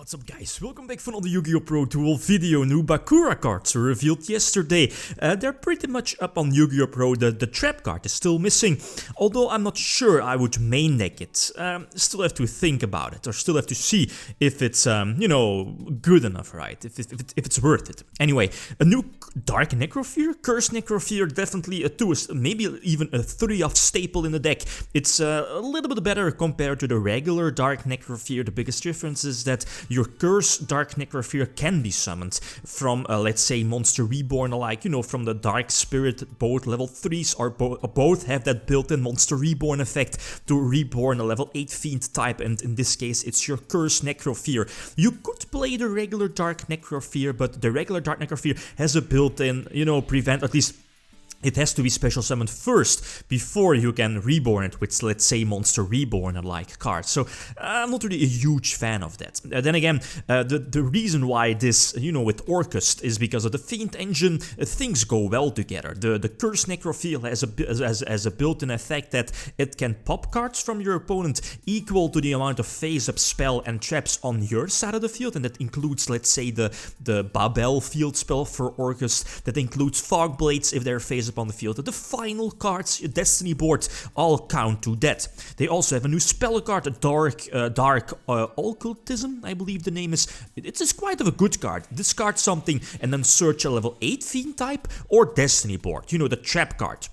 What's up guys, welcome back for another Yugioh Pro Tool video. New Bakura cards were revealed yesterday. They're pretty much up on Yugioh Pro. The trap card is still missing, although I'm not sure I would main deck it. Still have to think about it, or still have to see if it's, you know, good enough, right? If it's worth it. Anyway, a new Dark Necrofear, Cursed Necrofear, definitely a 2, maybe even a 3-off staple in the deck. It's a little bit better compared to the regular Dark Necrofear. The biggest difference is that your Cursed Dark Necrofear can be summoned from, let's say, Monster Reborn alike, you know, from the Dark Spirit. Both level 3s are both have that built-in Monster Reborn effect to reborn a level 8 Fiend type, and in this case it's your Cursed Necrofear. You could play the regular Dark Necrofear, but the regular Dark Necrofear has a built-in, you know, prevent, at least it has to be special summoned first before you can reborn it with, let's say, Monster Reborn and like cards. So I'm not really a huge fan of that. Then again, the reason why this, you know, with Orcust is because of the Fiend engine. Things go well together. The Cursed Necrofear has a built-in effect that it can pop cards from your opponent equal to the amount of face-up spell and traps on your side of the field, and that includes, let's say, the Babel field spell for Orcust. That includes Fog Blades if they're face-up on the field. The final cards, Destiny board, all count to that. They also have a new spell card, a Dark Occultism, I believe the name is. It's quite of a good card. Discard something and then search a level 8 Fiend type or Destiny board, you know, the trap card.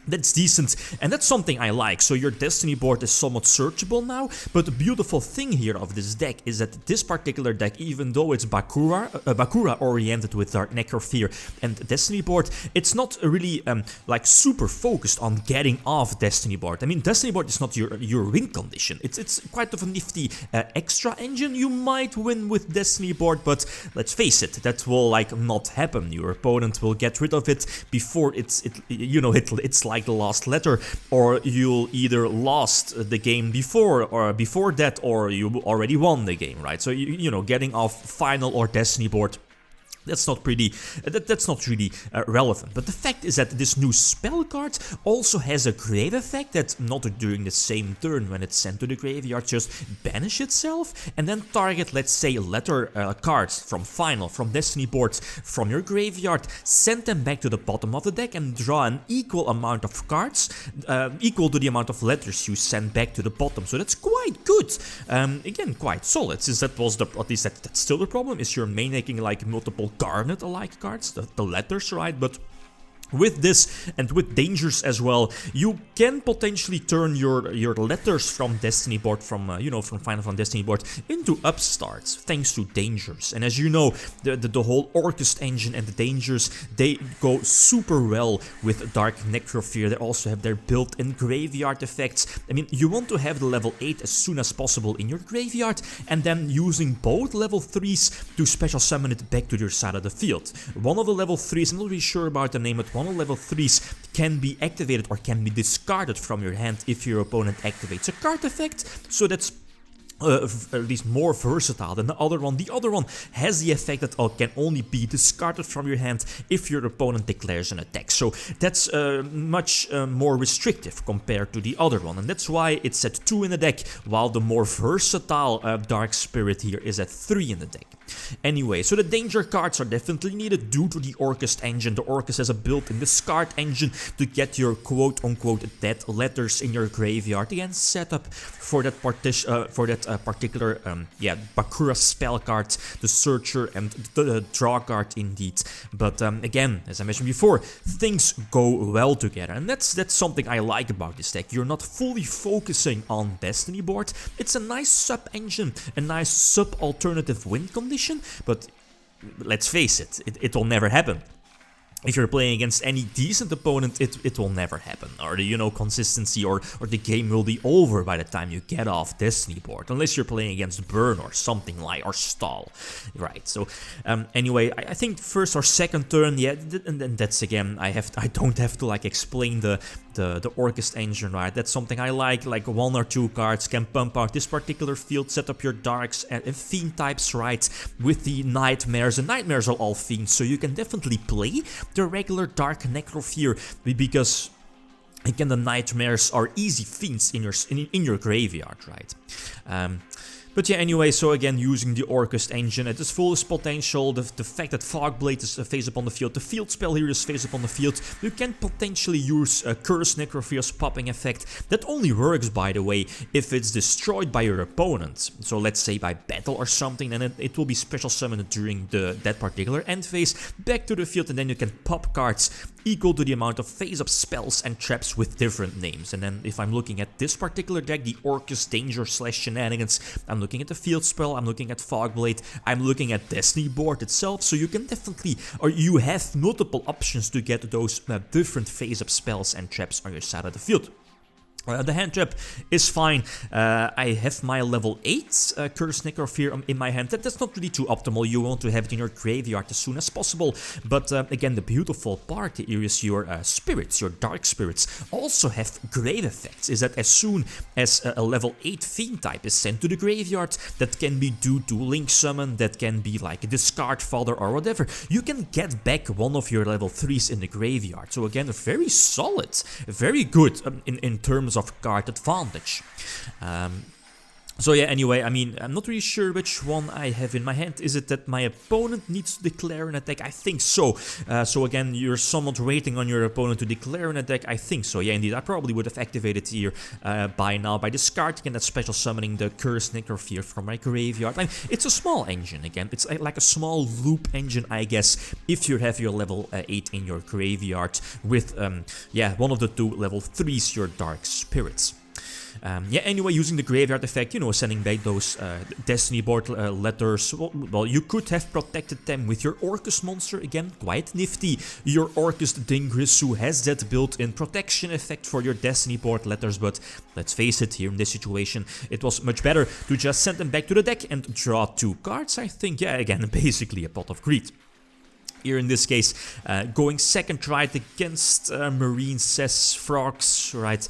That's decent, and that's something I like. So your Destiny board is somewhat searchable now, but the beautiful thing here of this deck is that this particular deck, even though it's Bakura oriented with Dark Necrofear and Destiny board, it's not really like super focused on getting off Destiny board. I mean, Destiny board is not your win condition. It's quite of a nifty extra engine. You might win with Destiny board, but let's face it, that will like not happen. Your opponent will get rid of it before it's like the last letter, or you'll either lost the game before that, or you already won the game, right? So you know, getting off final or Destiny board, that's not really relevant. But the fact is that this new spell card also has a grave effect that, not during the same turn when it's sent to the graveyard, just banish itself and then target, let's say, letter cards from final, from Destiny boards from your graveyard, send them back to the bottom of the deck and draw an equal amount of cards, equal to the amount of letters you send back to the bottom. So that's quite good. Again, quite solid, since that was at least that's still the problem, is you're making like multiple Garnet-alike cards, the letters, right? But with this and with dangers as well, you can potentially turn your letters from Destiny board, from you know, from Final Fantasy Destiny board, into upstarts thanks to dangers. And as you know, the whole Orcust engine and the dangers, they go super well with Dark Necrofear. They also have their built-in graveyard effects. I mean, you want to have the level 8 as soon as possible in your graveyard, and then using both level 3s to special summon it back to your side of the field. One of the level 3s, I'm not really sure about the name, but one of the level 3s can be activated or can be discarded from your hand if your opponent activates a card effect, so that's at least more versatile than the other one. The other one has the effect that can only be discarded from your hand if your opponent declares an attack. So that's much more restrictive compared to the other one, and that's why it's at 2 in the deck, while the more versatile Dark Spirit here is at 3 in the deck. Anyway, so the danger cards are definitely needed due to the Orcust engine. The Orcust has a built-in discard engine to get your quote-unquote dead letters in your graveyard. Again, set up for that particular Bakura spell card, the Searcher, and the Draw card indeed. But again, as I mentioned before, things go well together, and that's something I like about this deck. You're not fully focusing on Destiny board. It's a nice sub-engine, a nice sub-alternative win condition, but let's face it, it will never happen. If you're playing against any decent opponent, it will never happen. Or the, you know, consistency or the game will be over by the time you get off Destiny board. Unless you're playing against Burn or something like, or Stall. Right, so anyway, I think first or second turn, yeah, and then that's again, I don't have to like explain the Orcust engine, right? That's something I like 1 or 2 cards can pump out this particular field, set up your Darks and Fiend types, right? With the Nightmares, and Nightmares are all Fiends, so you can definitely play the regular Dark Necrofear, because again, the Nightmares are easy Fiends in your graveyard, right? But yeah, anyway, so again, using the Orcust engine at its fullest potential, the fact that Fogblade is face up on the field, the field spell here is face up on the field, you can potentially use Curse Necrofear's popping effect. That only works, by the way, if it's destroyed by your opponent. So let's say by battle or something, then it will be special summoned during that particular end phase, back to the field, and then you can pop cards equal to the amount of face-up spells and traps with different names. And then if I'm looking at this particular deck, the Orcust Danger / Shenanigans, I'm looking at the field spell, I'm looking at Fogblade, I'm looking at Destiny Board itself, so you can definitely, or you have multiple options to get those different face-up spells and traps on your side of the field. The hand trap is fine. I have my level 8 Curse Necrofear in my hand. That's not really too optimal. You want to have it in your graveyard as soon as possible. But again, the beautiful part here is your spirits, your dark spirits, also have grave effects. Is that as soon as a level 8 Fiend type is sent to the graveyard, that can be due to Link Summon, that can be like a discard fodder or whatever, you can get back one of your level 3s in the graveyard. So again, very solid, very good in terms of card advantage. So yeah, anyway, I mean, I'm not really sure which one I have in my hand. Is it that my opponent needs to declare an attack? I think so. So again, you're somewhat waiting on your opponent to declare an attack. I think so. Yeah, indeed, I probably would have activated here by now by discarding that special summoning the Curse Necrofear from my graveyard. I mean, it's a small engine again. It's like a small loop engine, I guess, if you have your level 8 in your graveyard with, yeah, one of the 2 level 3s, your Dark Spirits. Yeah, anyway, using the graveyard effect, you know, sending back those Destiny Board letters, well, you could have protected them with your Orcust monster, again, quite nifty. Your Orcust Dingrissu has that built-in protection effect for your Destiny Board letters, but let's face it, here in this situation, it was much better to just send them back to the deck and draw 2 cards, I think. Yeah, again, basically a pot of greed. Here in this case, going second right against Marine says Frogs, right?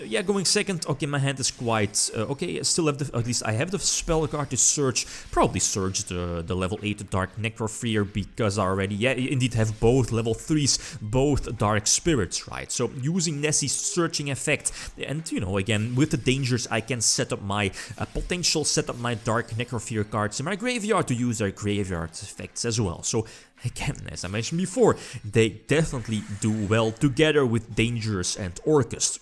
Yeah, going second. Okay, my hand is quite okay. I still have the, at least I have the spell card to search. Probably search the level 8 Dark Necrofear because I already, yeah, indeed have both level 3s, both Dark Spirits, right? So using Nessie's searching effect, and you know, again with the dangers, I can set up my potential, set up my Dark Necrofear cards in my graveyard to use their graveyard effects as well. So again, as I mentioned before, they definitely do well together with Dangerous and Orcust.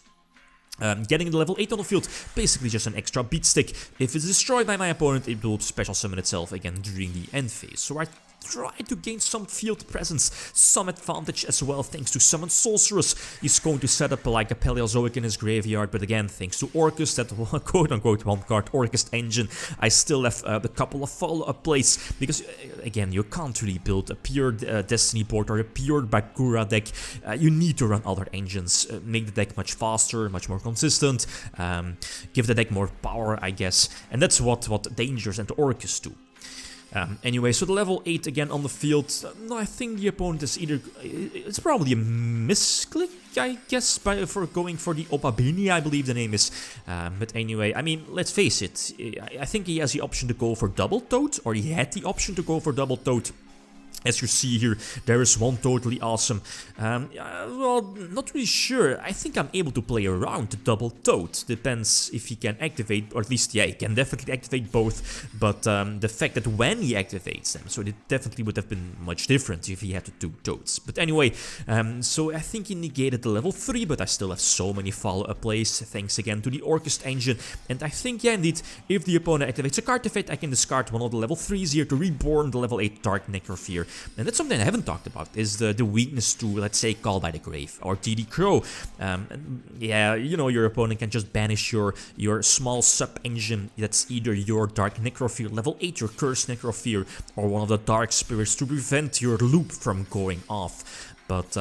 Getting the level 8 on the field, basically just an extra beat stick. If it's destroyed by my opponent, it will special summon itself again during the end phase. So I try to gain some field presence, some advantage as well, thanks to Summon Sorceress. He's going to set up like a Paleozoic in his graveyard, but again, thanks to Orcust, that quote-unquote one-card Orcust engine, I still have a couple of follow-up plays, because again, you can't really build a pure Destiny board or a pure Bakura deck. You need to run other engines, make the deck much faster, much more consistent, give the deck more power, I guess, and that's what Dangers and Orcust do. Anyway, so the level 8 again on the field. No, I think the opponent is either... It's probably a misclick, I guess, for going for the Opabini, I believe the name is. But anyway, I mean, let's face it. I think he has the option to go for Double Toad, or he had the option to go for Double Toad. As you see here, there is one totally awesome. Well, not really sure. I think I'm able to play around the Double Toad. Depends if he can activate, or at least, yeah, he can definitely activate both. But the fact that when he activates them, so it definitely would have been much different if he had the 2 Toads. But anyway, so I think he negated the level 3, but I still have so many follow-up plays, thanks again to the Orcust engine. And I think, yeah, indeed, if the opponent activates a card effect, I can discard one of the level 3s here to reborn the level 8 Dark Necrofear. And that's something I haven't talked about, is the weakness to, let's say, Call by the Grave or TD Crow. Yeah, you know, your opponent can just banish your small sub-engine that's either your Dark Necrofear level 8, your Curse Necrofear, or one of the Dark Spirits to prevent your loop from going off. But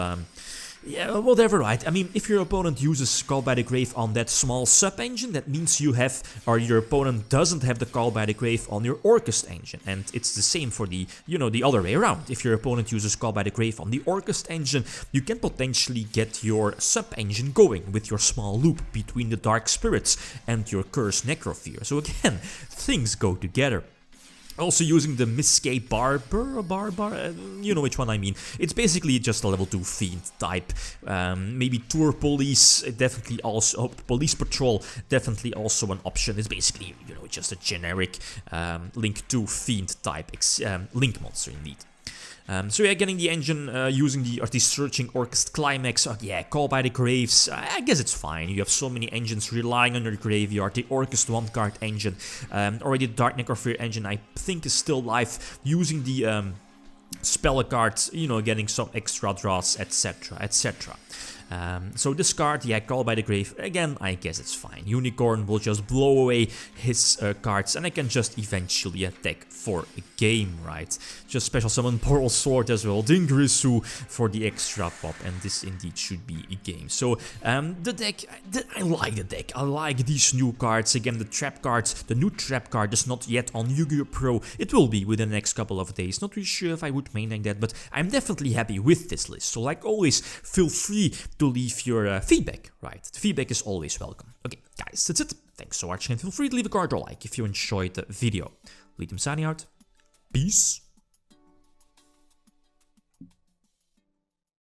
yeah, whatever, right? I mean, if your opponent uses Call by the Grave on that small sub-engine, that means you have, or your opponent doesn't have the Call by the Grave on your Orcust engine. And it's the same for the, you know, the other way around. If your opponent uses Call by the Grave on the Orcust engine, you can potentially get your sub-engine going with your small loop between the Dark Spirits and your Curse Necrofear. So again, things go together. Also using the Miskay you know which one I mean. It's basically just a level 2 Fiend type. Maybe Tour Police, definitely also, Police Patrol, definitely also an option. It's basically, you know, just a generic Link 2 Fiend type Link monster indeed. So yeah, getting the engine using the Searching Orchest Climax, yeah, Call by the Graves, I guess it's fine. You have so many engines relying on your graveyard. The Orchest 1-card engine, already the Dark Necrofear engine I think is still live, using the spell cards, you know, getting some extra draws, etc, etc. So this card, yeah, Call by the Grave, again, I guess it's fine. Unicorn will just blow away his cards, and I can just eventually attack for a game, right? Just special summon Boral Sword as well, Dingrisu for the extra pop, and this indeed should be a game. So the deck, I like the deck. I like these new cards. Again, the trap cards, the new trap card is not yet on Yu-Gi-Oh! Pro. It will be within the next couple of days. Not really sure if I would main like that, but I'm definitely happy with this list. So like always, feel free to leave your feedback, right? The feedback is always welcome. Okay, guys, that's it. Thanks for watching, and feel free to leave a card or like if you enjoyed the video. Lithium signing out. Peace.